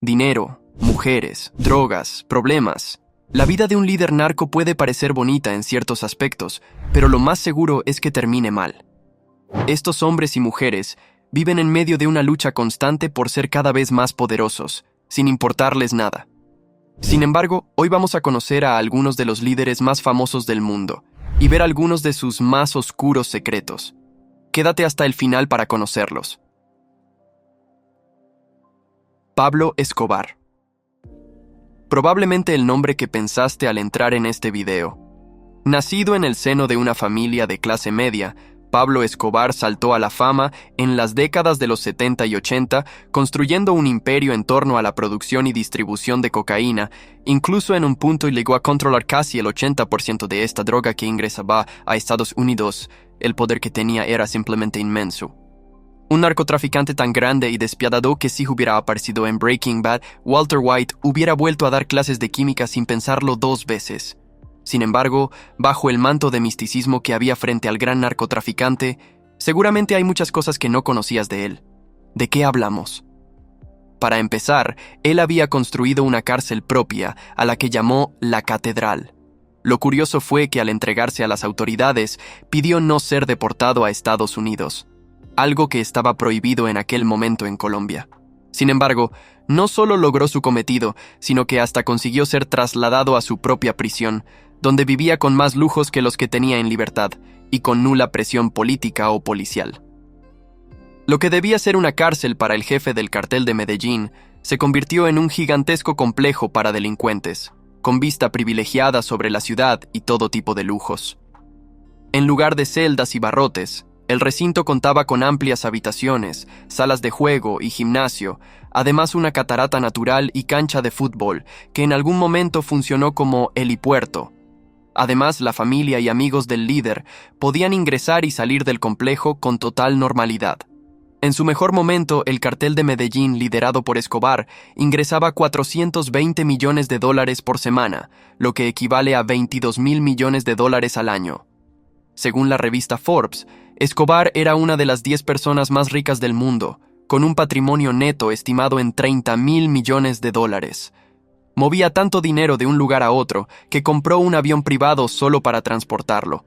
Dinero, mujeres, drogas, problemas. La vida de un líder narco puede parecer bonita en ciertos aspectos, pero lo más seguro es que termine mal. Estos hombres y mujeres viven en medio de una lucha constante por ser cada vez más poderosos, sin importarles nada. Sin embargo, hoy vamos a conocer a algunos de los líderes más famosos del mundo y ver algunos de sus más oscuros secretos. Quédate hasta el final para conocerlos. Pablo Escobar. Probablemente el nombre que pensaste al entrar en este video. Nacido en el seno de una familia de clase media, Pablo Escobar saltó a la fama en las décadas de los 70 y 80, construyendo un imperio en torno a la producción y distribución de cocaína. Incluso en un punto llegó a controlar casi el 80% de esta droga que ingresaba a Estados Unidos. El poder que tenía era simplemente inmenso. Un narcotraficante tan grande y despiadado que si hubiera aparecido en Breaking Bad, Walter White hubiera vuelto a dar clases de química sin pensarlo 2 veces. Sin embargo, bajo el manto de misticismo que había frente al gran narcotraficante, seguramente hay muchas cosas que no conocías de él. ¿De qué hablamos? Para empezar, él había construido una cárcel propia, a la que llamó La Catedral. Lo curioso fue que al entregarse a las autoridades, pidió no ser deportado a Estados Unidos, algo que estaba prohibido en aquel momento en Colombia. Sin embargo, no solo logró su cometido, sino que hasta consiguió ser trasladado a su propia prisión, donde vivía con más lujos que los que tenía en libertad, y con nula presión política o policial. Lo que debía ser una cárcel para el jefe del cartel de Medellín, se convirtió en un gigantesco complejo para delincuentes, con vista privilegiada sobre la ciudad y todo tipo de lujos. En lugar de celdas y barrotes, el recinto contaba con amplias habitaciones, salas de juego y gimnasio, además una catarata natural y cancha de fútbol, que en algún momento funcionó como helipuerto. Además, la familia y amigos del líder podían ingresar y salir del complejo con total normalidad. En su mejor momento, el cartel de Medellín, liderado por Escobar, ingresaba $420 millones por semana, lo que equivale a $22,000 millones al año. Según la revista Forbes, Escobar era una de las 10 personas más ricas del mundo, con un patrimonio neto estimado en $30,000 millones. Movía tanto dinero de un lugar a otro que compró un avión privado solo para transportarlo.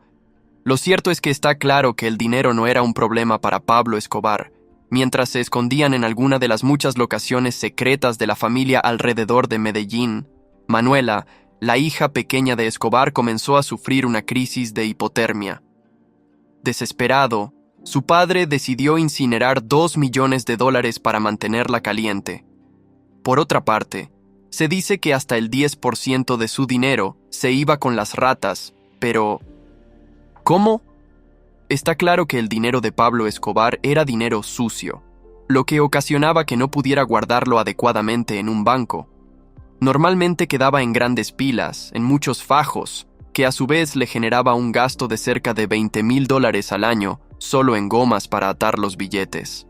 Lo cierto es que está claro que el dinero no era un problema para Pablo Escobar. Mientras se escondían en alguna de las muchas locaciones secretas de la familia alrededor de Medellín, Manuela, la hija pequeña de Escobar, comenzó a sufrir una crisis de hipotermia. Desesperado, su padre decidió incinerar $2 millones para mantenerla caliente. Por otra parte, se dice que hasta el 10% de su dinero se iba con las ratas, pero ¿cómo? Está claro que el dinero de Pablo Escobar era dinero sucio, lo que ocasionaba que no pudiera guardarlo adecuadamente en un banco. Normalmente quedaba en grandes pilas, en muchos fajos, que a su vez le generaba un gasto de cerca de $20,000 al año solo en gomas para atar los billetes.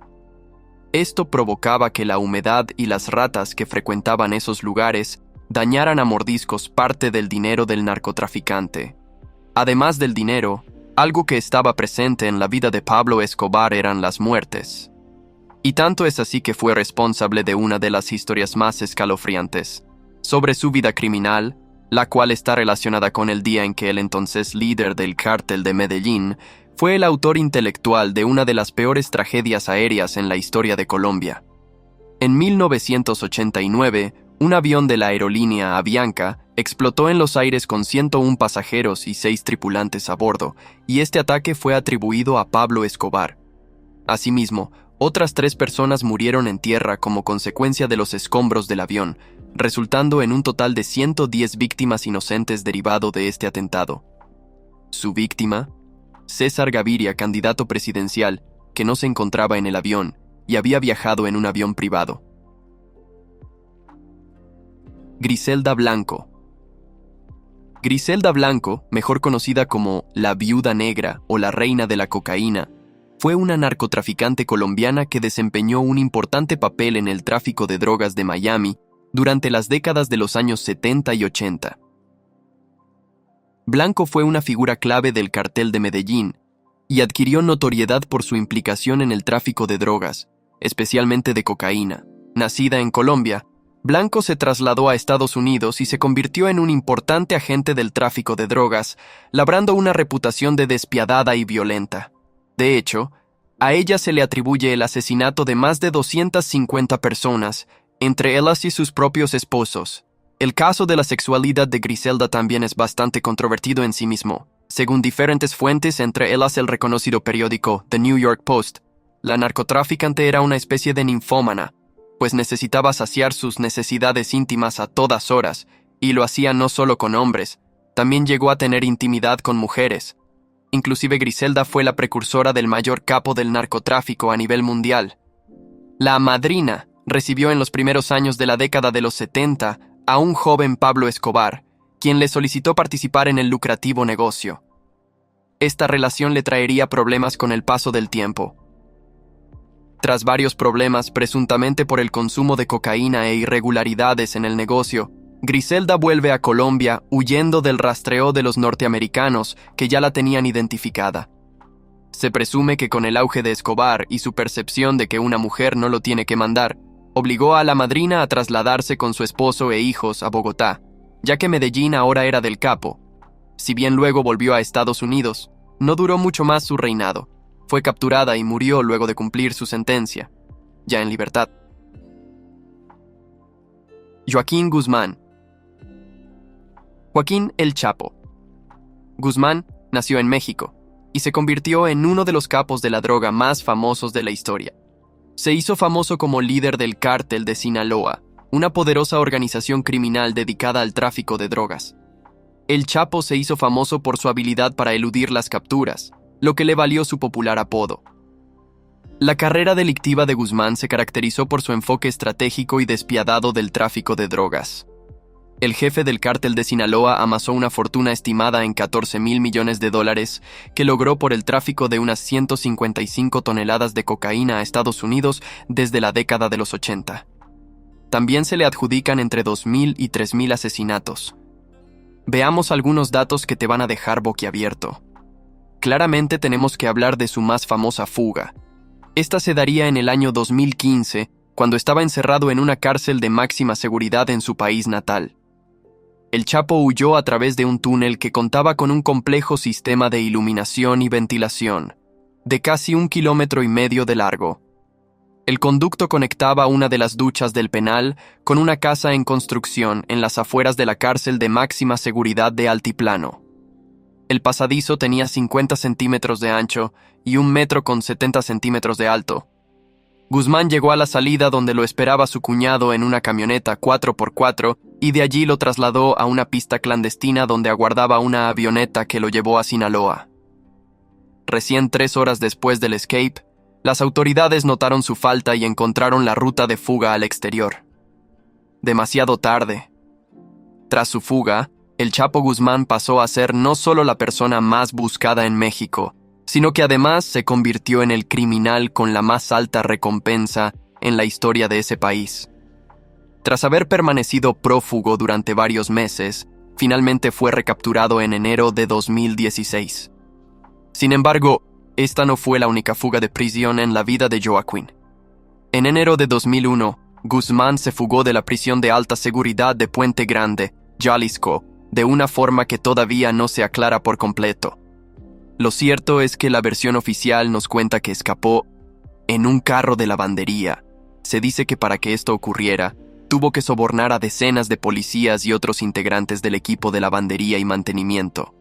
Esto provocaba que la humedad y las ratas que frecuentaban esos lugares dañaran a mordiscos parte del dinero del narcotraficante. Además del dinero, algo que estaba presente en la vida de Pablo Escobar eran las muertes. Y tanto es así que fue responsable de una de las historias más escalofriantes sobre su vida criminal, la cual está relacionada con el día en que el entonces líder del cártel de Medellín fue el autor intelectual de una de las peores tragedias aéreas en la historia de Colombia. En 1989, un avión de la aerolínea Avianca explotó en los aires con 101 pasajeros y 6 tripulantes a bordo, y este ataque fue atribuido a Pablo Escobar. Asimismo, otras 3 personas murieron en tierra como consecuencia de los escombros del avión, resultando en un total de 110 víctimas inocentes derivado de este atentado. Su víctima, César Gaviria, candidato presidencial, que no se encontraba en el avión y había viajado en un avión privado. Griselda Blanco. Griselda Blanco, mejor conocida como la Viuda Negra o la Reina de la Cocaína, fue una narcotraficante colombiana que desempeñó un importante papel en el tráfico de drogas de Miami durante las décadas de los años 70 y 80. Blanco fue una figura clave del cartel de Medellín y adquirió notoriedad por su implicación en el tráfico de drogas, especialmente de cocaína. Nacida en Colombia, Blanco se trasladó a Estados Unidos y se convirtió en un importante agente del tráfico de drogas, labrando una reputación de despiadada y violenta. De hecho, a ella se le atribuye el asesinato de más de 250 personas, entre ellas y sus propios esposos. El caso de la sexualidad de Griselda también es bastante controvertido en sí mismo. Según diferentes fuentes, entre ellas el reconocido periódico The New York Post, la narcotraficante era una especie de ninfómana, pues necesitaba saciar sus necesidades íntimas a todas horas, y lo hacía no solo con hombres, también llegó a tener intimidad con mujeres. Inclusive Griselda fue la precursora del mayor capo del narcotráfico a nivel mundial. La madrina recibió en los primeros años de la década de los 70 a un joven Pablo Escobar, quien le solicitó participar en el lucrativo negocio. Esta relación le traería problemas con el paso del tiempo. Tras varios problemas, presuntamente por el consumo de cocaína e irregularidades en el negocio, Griselda vuelve a Colombia huyendo del rastreo de los norteamericanos que ya la tenían identificada. Se presume que con el auge de Escobar y su percepción de que una mujer no lo tiene que mandar, obligó a la madrina a trasladarse con su esposo e hijos a Bogotá, ya que Medellín ahora era del capo. Si bien luego volvió a Estados Unidos, no duró mucho más su reinado. Fue capturada y murió luego de cumplir su sentencia, ya en libertad. Joaquín Guzmán. Joaquín El Chapo. Guzmán nació en México y se convirtió en uno de los capos de la droga más famosos de la historia. Se hizo famoso como líder del Cártel de Sinaloa, una poderosa organización criminal dedicada al tráfico de drogas. El Chapo se hizo famoso por su habilidad para eludir las capturas, lo que le valió su popular apodo. La carrera delictiva de Guzmán se caracterizó por su enfoque estratégico y despiadado del tráfico de drogas. El jefe del Cártel de Sinaloa amasó una fortuna estimada en $14,000 millones que logró por el tráfico de unas 155 toneladas de cocaína a Estados Unidos desde la década de los 80. También se le adjudican entre 2,000 y 3,000 asesinatos. Veamos algunos datos que te van a dejar boquiabierto. Claramente tenemos que hablar de su más famosa fuga. Esta se daría en el año 2015, cuando estaba encerrado en una cárcel de máxima seguridad en su país natal. El Chapo huyó a través de un túnel que contaba con un complejo sistema de iluminación y ventilación, de casi 1,5 kilómetros de largo. El conducto conectaba una de las duchas del penal con una casa en construcción en las afueras de la cárcel de máxima seguridad de Altiplano. El pasadizo tenía 50 centímetros de ancho y 1,70 metros de alto. Guzmán llegó a la salida donde lo esperaba su cuñado en una camioneta 4x4 y de allí lo trasladó a una pista clandestina donde aguardaba una avioneta que lo llevó a Sinaloa. Recién 3 horas después del escape, las autoridades notaron su falta y encontraron la ruta de fuga al exterior. Demasiado tarde. Tras su fuga, el Chapo Guzmán pasó a ser no solo la persona más buscada en México, sino que además se convirtió en el criminal con la más alta recompensa en la historia de ese país. Tras haber permanecido prófugo durante varios meses, finalmente fue recapturado en enero de 2016. Sin embargo, esta no fue la única fuga de prisión en la vida de Joaquín. En enero de 2001, Guzmán se fugó de la prisión de alta seguridad de Puente Grande, Jalisco, de una forma que todavía no se aclara por completo. Lo cierto es que la versión oficial nos cuenta que escapó en un carro de lavandería. Se dice que para que esto ocurriera, tuvo que sobornar a decenas de policías y otros integrantes del equipo de lavandería y mantenimiento.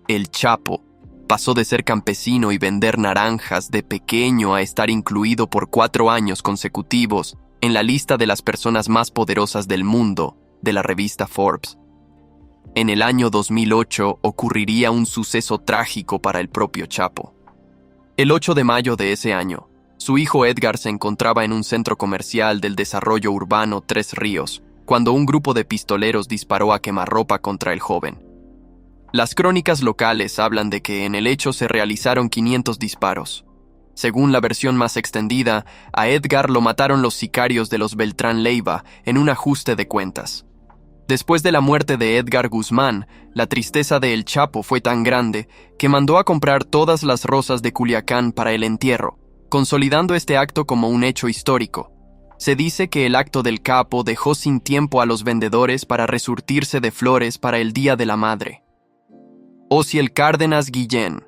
El Chapo pasó de ser campesino y vender naranjas de pequeño a estar incluido por 4 años consecutivos en la lista de las personas más poderosas del mundo de la revista Forbes. En el año 2008 ocurriría un suceso trágico para el propio Chapo. El 8 de mayo de ese año, su hijo Edgar se encontraba en un centro comercial del desarrollo urbano Tres Ríos, cuando un grupo de pistoleros disparó a quemarropa contra el joven. Las crónicas locales hablan de que en el hecho se realizaron 500 disparos. Según la versión más extendida, a Edgar lo mataron los sicarios de los Beltrán Leiva en un ajuste de cuentas. Después de la muerte de Edgar Guzmán, la tristeza de El Chapo fue tan grande que mandó a comprar todas las rosas de Culiacán para el entierro, consolidando este acto como un hecho histórico. Se dice que el acto del capo dejó sin tiempo a los vendedores para resurtirse de flores para el Día de la Madre. Osiel Cárdenas Guillén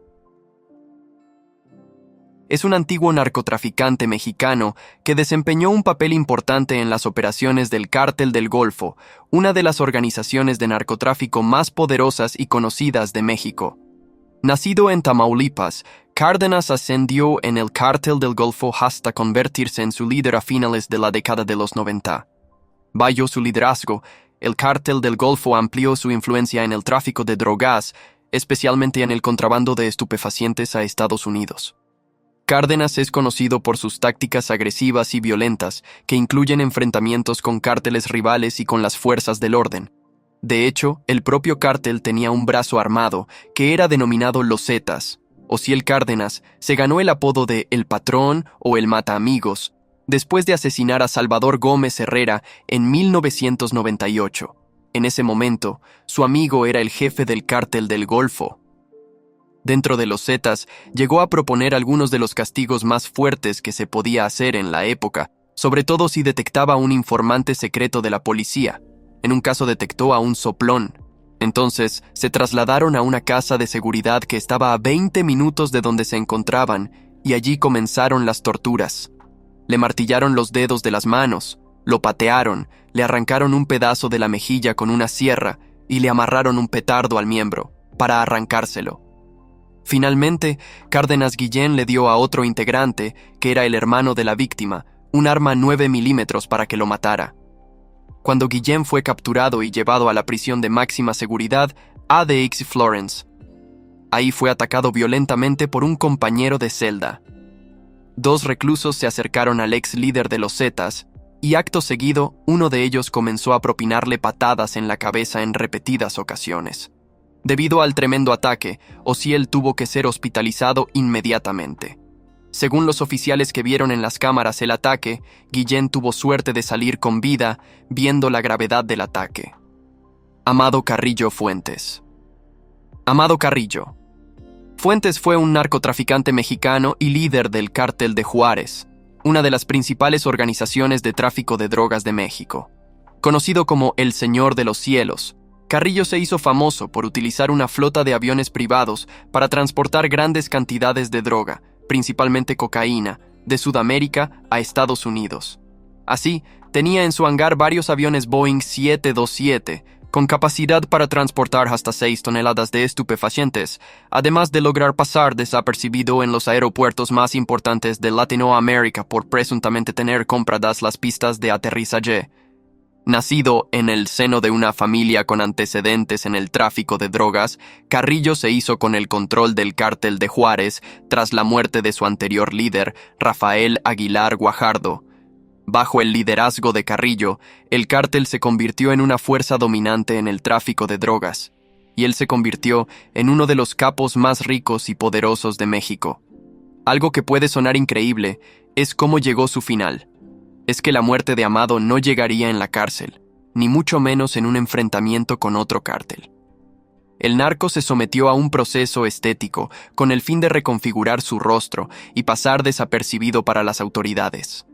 es un antiguo narcotraficante mexicano que desempeñó un papel importante en las operaciones del Cártel del Golfo, una de las organizaciones de narcotráfico más poderosas y conocidas de México. Nacido en Tamaulipas, Cárdenas ascendió en el Cártel del Golfo hasta convertirse en su líder a finales de la década de los 90. Bajo su liderazgo, el Cártel del Golfo amplió su influencia en el tráfico de drogas, especialmente en el contrabando de estupefacientes a Estados Unidos. Cárdenas es conocido por sus tácticas agresivas y violentas, que incluyen enfrentamientos con cárteles rivales y con las fuerzas del orden. De hecho, el propio cártel tenía un brazo armado, que era denominado Los Zetas. Osiel Cárdenas se ganó el apodo de El Patrón o El Mataamigos, después de asesinar a Salvador Gómez Herrera en 1998. En ese momento, su amigo era el jefe del Cártel del Golfo. Dentro de los Zetas, llegó a proponer algunos de los castigos más fuertes que se podía hacer en la época, sobre todo si detectaba a un informante secreto de la policía. En un caso detectó a un soplón. Entonces, se trasladaron a una casa de seguridad que estaba a 20 minutos de donde se encontraban, y allí comenzaron las torturas. Le martillaron los dedos de las manos, lo patearon, le arrancaron un pedazo de la mejilla con una sierra y le amarraron un petardo al miembro, para arrancárselo. Finalmente, Cárdenas Guillén le dio a otro integrante, que era el hermano de la víctima, un arma 9 milímetros para que lo matara. Cuando Guillén fue capturado y llevado a la prisión de máxima seguridad, ADX Florence. Ahí fue atacado violentamente por un compañero de celda. 2 reclusos se acercaron al ex líder de los Zetas, y acto seguido, uno de ellos comenzó a propinarle patadas en la cabeza en repetidas ocasiones. Debido al tremendo ataque, Osiel tuvo que ser hospitalizado inmediatamente. Según los oficiales que vieron en las cámaras el ataque, Guillén tuvo suerte de salir con vida, viendo la gravedad del ataque. Amado Carrillo Fuentes. Amado Carrillo. Fuentes fue un narcotraficante mexicano y líder del Cártel de Juárez, una de las principales organizaciones de tráfico de drogas de México. Conocido como el Señor de los Cielos, Carrillo se hizo famoso por utilizar una flota de aviones privados para transportar grandes cantidades de droga, principalmente cocaína, de Sudamérica a Estados Unidos. Así, tenía en su hangar varios aviones Boeing 727, con capacidad para transportar hasta 6 toneladas de estupefacientes, además de lograr pasar desapercibido en los aeropuertos más importantes de Latinoamérica por presuntamente tener compradas las pistas de aterrizaje. Nacido en el seno de una familia con antecedentes en el tráfico de drogas, Carrillo se hizo con el control del Cártel de Juárez tras la muerte de su anterior líder, Rafael Aguilar Guajardo. Bajo el liderazgo de Carrillo, el cártel se convirtió en una fuerza dominante en el tráfico de drogas, y él se convirtió en uno de los capos más ricos y poderosos de México. Algo que puede sonar increíble es cómo llegó su final. Es que la muerte de Amado no llegaría en la cárcel, ni mucho menos en un enfrentamiento con otro cártel. El narco se sometió a un proceso estético con el fin de reconfigurar su rostro y pasar desapercibido para las autoridades.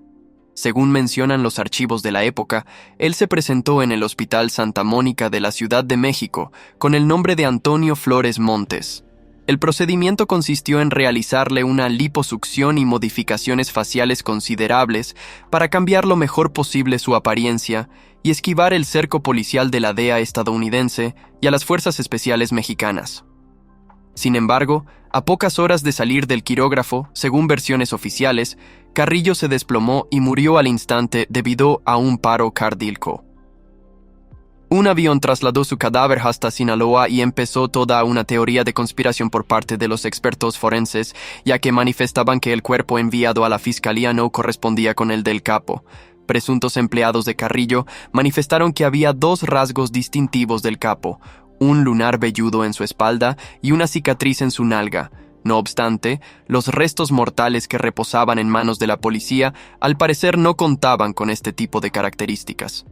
Según mencionan los archivos de la época, él se presentó en el Hospital Santa Mónica de la Ciudad de México con el nombre de Antonio Flores Montes. El procedimiento consistió en realizarle una liposucción y modificaciones faciales considerables para cambiar lo mejor posible su apariencia y esquivar el cerco policial de la DEA estadounidense y a las fuerzas especiales mexicanas. Sin embargo, a pocas horas de salir del quirógrafo, según versiones oficiales, Carrillo se desplomó y murió al instante debido a un paro cardíaco. Un avión trasladó su cadáver hasta Sinaloa y empezó toda una teoría de conspiración por parte de los expertos forenses, ya que manifestaban que el cuerpo enviado a la fiscalía no correspondía con el del capo. Presuntos empleados de Carrillo manifestaron que había 2 rasgos distintivos del capo, un lunar velludo en su espalda y una cicatriz en su nalga. No obstante, los restos mortales que reposaban en manos de la policía al parecer no contaban con este tipo de características.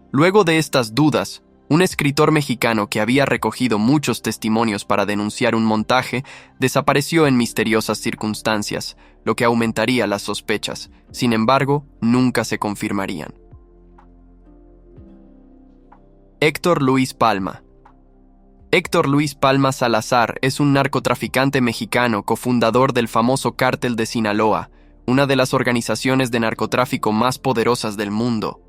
Luego de estas dudas, Un escritor mexicano que había recogido muchos testimonios para denunciar un montaje desapareció en misteriosas circunstancias, lo que aumentaría las sospechas. Sin embargo, nunca se confirmarían. Héctor Luis Palma. Héctor Luis Palma Salazar es un narcotraficante mexicano cofundador del famoso Cártel de Sinaloa, una de las organizaciones de narcotráfico más poderosas del mundo.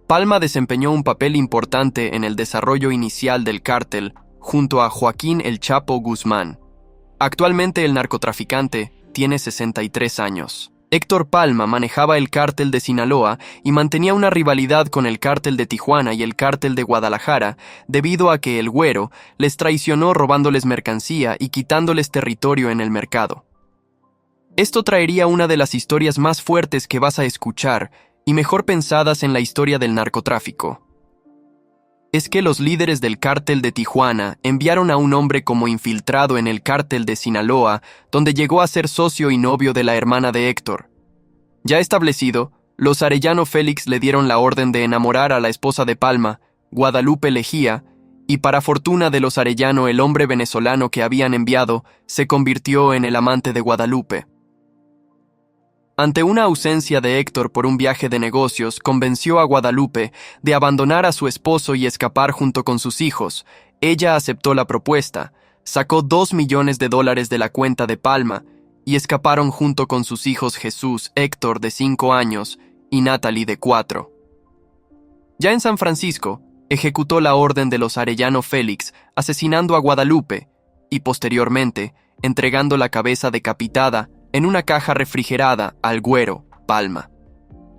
Palma desempeñó un papel importante en el desarrollo inicial del cártel junto a Joaquín El Chapo Guzmán. Actualmente el narcotraficante tiene 63 años. Héctor Palma manejaba el cártel de Sinaloa y mantenía una rivalidad con el cártel de Tijuana y el cártel de Guadalajara debido a que el Güero les traicionó robándoles mercancía y quitándoles territorio en el mercado. Esto traería una de las historias más fuertes que vas a escuchar y mejor pensadas en la historia del narcotráfico. Es que los líderes del cártel de Tijuana enviaron a un hombre como infiltrado en el cártel de Sinaloa, donde llegó a ser socio y novio de la hermana de Héctor. Ya establecido, los Arellano Félix le dieron la orden de enamorar a la esposa de Palma, Guadalupe Lejía, y para fortuna de los Arellano, el hombre venezolano que habían enviado se convirtió en el amante de Guadalupe. Ante una ausencia de Héctor por un viaje de negocios, convenció a Guadalupe de abandonar a su esposo y escapar junto con sus hijos. Ella aceptó la propuesta, sacó $2 millones de la cuenta de Palma y escaparon junto con sus hijos Jesús, Héctor de 5 años y Natalie de 4. Ya en San Francisco, ejecutó la orden de los Arellano Félix, asesinando a Guadalupe y posteriormente entregando la cabeza decapitada en una caja refrigerada al Güero Palma.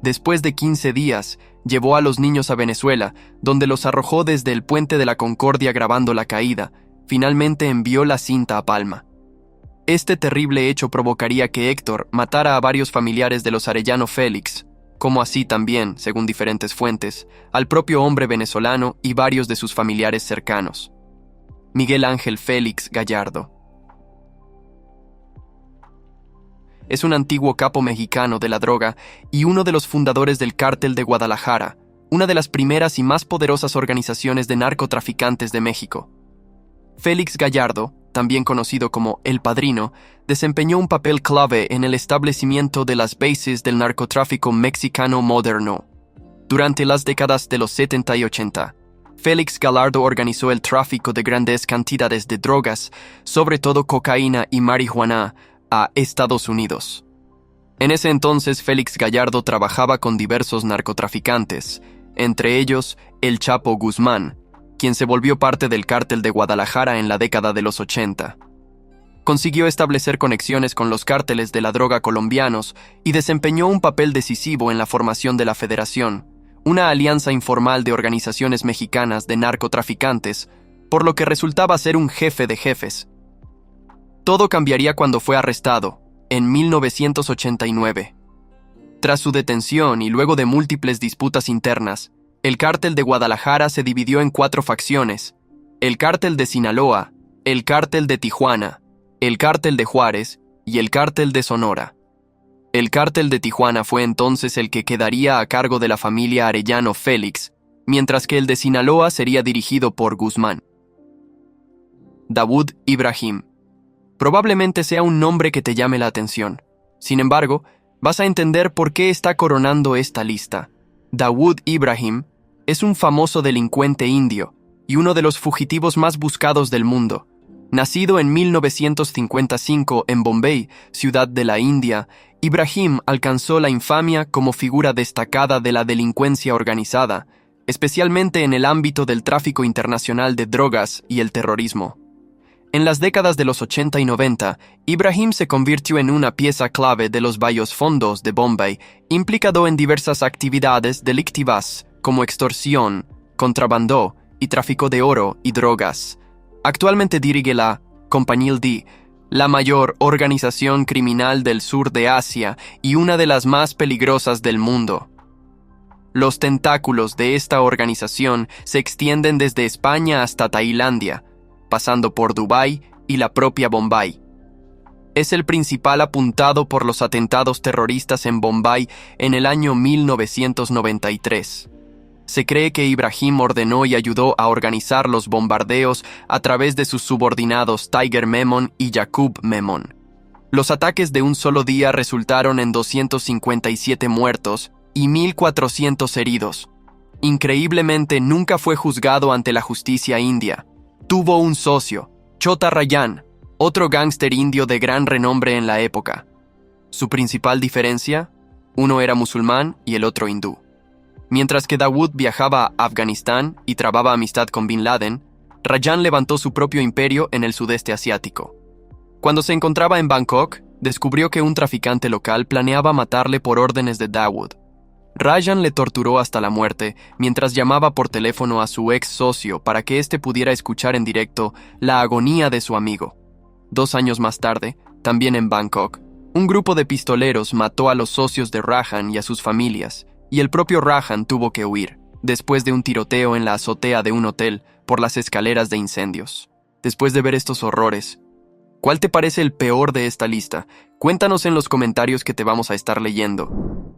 Después de 15 días, llevó a los niños a Venezuela, donde los arrojó desde el puente de la Concordia grabando la caída. Finalmente envió la cinta a Palma. Este terrible hecho provocaría que Héctor matara a varios familiares de los Arellano Félix, como así también, según diferentes fuentes, al propio hombre venezolano y varios de sus familiares cercanos. Miguel Ángel Félix Gallardo. Es un antiguo capo mexicano de la droga y uno de los fundadores del Cártel de Guadalajara, una de las primeras y más poderosas organizaciones de narcotraficantes de México. Félix Gallardo, también conocido como El Padrino, desempeñó un papel clave en el establecimiento de las bases del narcotráfico mexicano moderno. Durante las décadas de los 70 y 80, Félix Gallardo organizó el tráfico de grandes cantidades de drogas, sobre todo cocaína y marihuana, a Estados Unidos. En ese entonces, Félix Gallardo trabajaba con diversos narcotraficantes, entre ellos El Chapo Guzmán, quien se volvió parte del cártel de Guadalajara en la década de los 80. Consiguió establecer conexiones con los cárteles de la droga colombianos y desempeñó un papel decisivo en la formación de la Federación, una alianza informal de organizaciones mexicanas de narcotraficantes, por lo que resultaba ser un jefe de jefes. Todo cambiaría cuando fue arrestado, en 1989. Tras su detención y luego de múltiples disputas internas, el cártel de Guadalajara se dividió en 4 facciones: el cártel de Sinaloa, el cártel de Tijuana, el cártel de Juárez y el cártel de Sonora. El cártel de Tijuana fue entonces el que quedaría a cargo de la familia Arellano Félix, mientras que el de Sinaloa sería dirigido por Guzmán. Dawood Ibrahim. Probablemente sea un nombre que te llame la atención. Sin embargo, vas a entender por qué está coronando esta lista. Dawood Ibrahim es un famoso delincuente indio y uno de los fugitivos más buscados del mundo. Nacido en 1955 en Bombay, ciudad de la India, Ibrahim alcanzó la infamia como figura destacada de la delincuencia organizada, especialmente en el ámbito del tráfico internacional de drogas y el terrorismo. En las décadas de los 80 y 90, Ibrahim se convirtió en una pieza clave de los bajos fondos de Bombay, implicado en diversas actividades delictivas como extorsión, contrabando y tráfico de oro y drogas. Actualmente dirige la Compañía D, la mayor organización criminal del sur de Asia y una de las más peligrosas del mundo. Los tentáculos de esta organización se extienden desde España hasta Tailandia, pasando por Dubái y la propia Bombay. Es el principal apuntado por los atentados terroristas en Bombay en el año 1993. Se cree que Ibrahim ordenó y ayudó a organizar los bombardeos a través de sus subordinados Tiger Memon y Yaqub Memon. Los ataques de un solo día resultaron en 257 muertos y 1.400 heridos. Increíblemente, nunca fue juzgado ante la justicia india. Tuvo un socio, Chota Rayan, otro gángster indio de gran renombre en la época. Su principal diferencia: uno era musulmán y el otro hindú. Mientras que Dawood viajaba a Afganistán y trababa amistad con Bin Laden, Rayan levantó su propio imperio en el sudeste asiático. Cuando se encontraba en Bangkok, descubrió que un traficante local planeaba matarle por órdenes de Dawood. Rayan le torturó hasta la muerte mientras llamaba por teléfono a su ex socio para que éste pudiera escuchar en directo la agonía de su amigo. 2 años más tarde, también en Bangkok, un grupo de pistoleros mató a los socios de Rajan y a sus familias, y el propio Rajan tuvo que huir, después de un tiroteo en la azotea de un hotel por las escaleras de incendios. Después de ver estos horrores, ¿cuál te parece el peor de esta lista? Cuéntanos en los comentarios que te vamos a estar leyendo.